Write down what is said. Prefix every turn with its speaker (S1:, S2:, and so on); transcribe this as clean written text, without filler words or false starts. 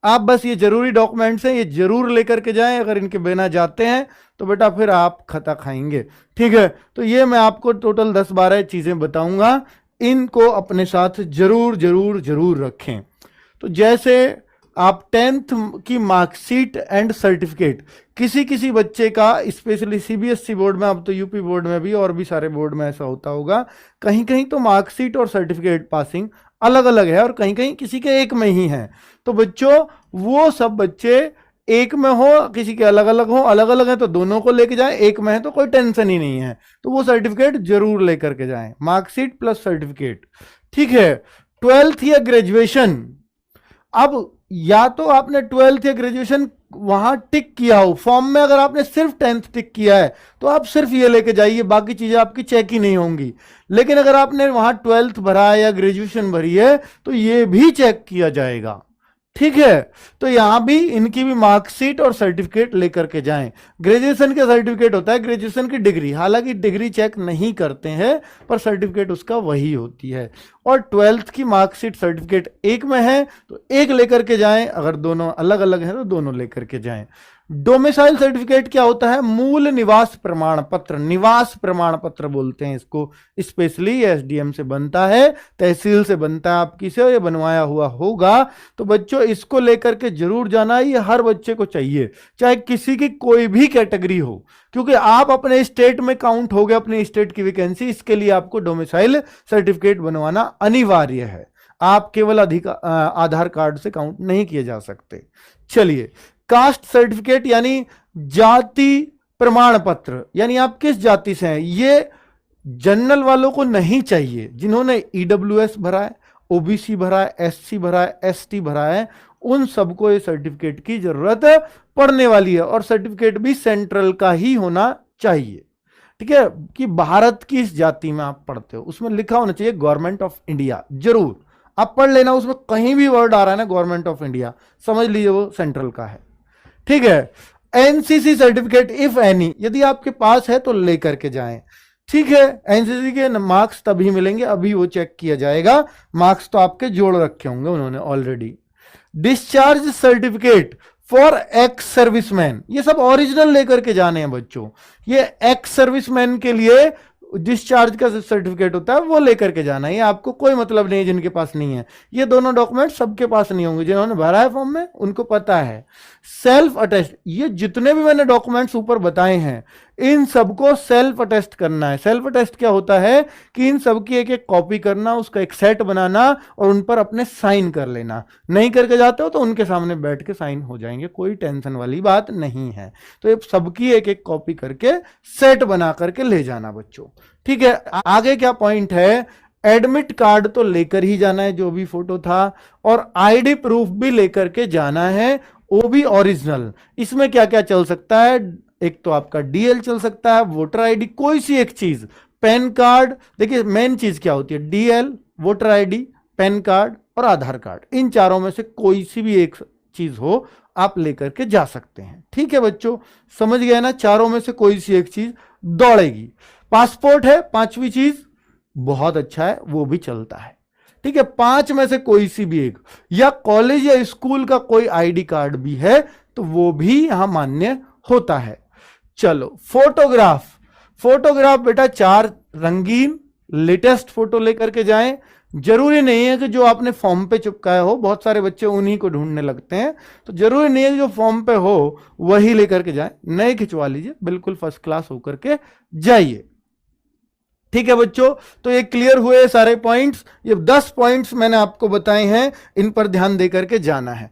S1: आप बस ये जरूरी डॉक्यूमेंट्स हैं, ये जरूर लेकर के जाएं। अगर इनके बिना जाते हैं तो बेटा फिर आप खता खाएंगे। ठीक है, तो ये मैं आपको टोटल 10-12 चीजें बताऊंगा, इनको अपने साथ जरूर जरूर जरूर रखें। तो जैसे आप 10th की मार्कशीट एंड सर्टिफिकेट, किसी किसी बच्चे का स्पेशली सीबीएसई बोर्ड में, अब तो यूपी बोर्ड में भी और भी सारे बोर्ड में ऐसा होता होगा, कहीं कहीं तो मार्कशीट और सर्टिफिकेट पासिंग अलग अलग है और कहीं कहीं किसी के एक में ही है। तो बच्चों वो सब बच्चे एक में हो, किसी के अलग अलग हो, अलग अलग है तो दोनों को लेके जाएं, एक में है तो कोई टेंशन ही नहीं है, तो वो सर्टिफिकेट जरूर लेकर के जाएं, मार्कशीट प्लस सर्टिफिकेट। ठीक है, 12th या ग्रेजुएशन, अब या तो आपने 12th या ग्रेजुएशन वहां टिक किया हो फॉर्म में, अगर आपने सिर्फ 10th टिक किया है तो आप सिर्फ ये लेके जाइए, बाकी चीजें आपकी चेक ही नहीं होंगी। लेकिन अगर आपने वहां 12th भरा है या ग्रेजुएशन भरी है तो ये भी चेक किया जाएगा। ठीक है, तो यहां भी इनकी भी मार्कशीट और सर्टिफिकेट लेकर के जाएं। ग्रेजुएशन का सर्टिफिकेट होता है ग्रेजुएशन की डिग्री, हालांकि डिग्री चेक नहीं करते हैं पर सर्टिफिकेट उसका वही होती है। और 12th की मार्कशीट सर्टिफिकेट एक में है तो एक लेकर के जाएं, अगर दोनों अलग अलग हैं तो दोनों लेकर के जाएं। डोमिसाइल सर्टिफिकेट क्या होता है? मूल निवास प्रमाण पत्र, निवास प्रमाण पत्र बोलते हैं इसको। स्पेशली एसडीएम से बनता है, तहसील से बनता है, आपकी से ये बनवाया हुआ होगा। तो बच्चों इसको लेकर के जरूर जाना, ये हर बच्चे को चाहिए, चाहे किसी की कोई भी कैटेगरी हो, क्योंकि आप अपने स्टेट में काउंट हो गए, अपने स्टेट की वैकेंसी, इसके लिए आपको डोमिसाइल सर्टिफिकेट बनवाना अनिवार्य है। आप केवल आधार कार्ड से काउंट नहीं किए जा सकते। चलिए, कास्ट सर्टिफिकेट यानी जाति प्रमाण पत्र, यानी आप किस जाति से हैं, ये जनरल वालों को नहीं चाहिए। जिन्होंने ईडब्ल्यूएस भरा है, ओबीसी भरा है, एससी भरा है, एसटी भरा है, उन सबको ये सर्टिफिकेट की जरूरत पड़ने वाली है। और सर्टिफिकेट भी सेंट्रल का ही होना चाहिए। ठीक है, कि भारत की इस जाति में आप पढ़ते हो, उसमें लिखा होना चाहिए गवर्नमेंट ऑफ इंडिया, जरूर आप पढ़ लेना। उसमें कहीं भी वर्ड आ रहा है ना गवर्नमेंट ऑफ इंडिया, समझ लीजिए वो सेंट्रल का है। ठीक है, एनसीसी सर्टिफिकेट इफ एनी, यदि आपके पास है तो लेकर के जाएं। ठीक है, एनसीसी के मार्क्स तभी मिलेंगे, अभी वो चेक किया जाएगा, मार्क्स तो आपके जोड़ रखे होंगे उन्होंने already. Discharge certificate for ex serviceman, ये सब ओरिजिनल लेकर के जाने हैं बच्चों। ये एक्स सर्विसमैन के लिए डिस्चार्ज का सर्टिफिकेट होता है, वो लेकर के जाना है। ये आपको कोई मतलब नहीं है जिनके पास नहीं है, ये दोनों डॉक्यूमेंट सबके पास नहीं होंगे, जिन्होंने भरा है फॉर्म में उनको पता है। सेल्फ अटेस्ट, ये जितने भी मैंने डॉक्यूमेंट्स ऊपर बताए हैं इन सबको सेल्फ अटेस्ट करना है। सेल्फ अटेस्ट क्या होता है कि इन सबकी एक एक कॉपी करना, उसका एक सेट बनाना और उन पर अपने साइन कर लेना। नहीं करके जाते हो तो उनके सामने बैठ के साइन हो जाएंगे, कोई टेंशन वाली बात नहीं है। तो ये सबकी एक एक कॉपी करके सेट बना करके ले जाना बच्चों। ठीक है, आगे क्या पॉइंट है? एडमिट कार्ड तो लेकर ही जाना है, जो भी फोटो था, और आईडी प्रूफ भी लेकर के जाना है, वो भी ओरिजिनल। इसमें क्या क्या चल सकता है? एक तो आपका डीएल चल सकता है, वोटर आईडी, कोई सी एक चीज, पैन कार्ड। देखिए मेन चीज क्या होती है, DL, voter ID, pan card और आधार कार्ड, इन चारों में से कोई सी भी एक चीज हो आप लेकर के जा सकते हैं। ठीक है बच्चों, समझ गए ना? चारों में से कोई सी एक चीज दौड़ेगी। पासपोर्ट है पांचवी चीज, बहुत अच्छा है, वो भी चलता है। ठीक है, 5 में से कोई सी भी एक, या कॉलेज या स्कूल का कोई आईडी कार्ड भी है तो वो भी यहां मान्य होता है। चलो, फोटोग्राफ। फोटोग्राफ बेटा 4 रंगीन लेटेस्ट फोटो लेकर के जाएं। जरूरी नहीं है कि जो आपने फॉर्म पे चिपकाया हो, बहुत सारे बच्चे उन्हीं को ढूंढने लगते हैं, तो जरूरी नहीं है कि जो फॉर्म पे हो वही लेकर के जाएं, नए खिंचवा लीजिए, बिल्कुल फर्स्ट क्लास होकर के जाइए। ठीक है बच्चों, तो ये क्लियर हुए सारे पॉइंट्स। ये 10 पॉइंट्स मैंने आपको बताए हैं, इन पर ध्यान देकर के जाना है।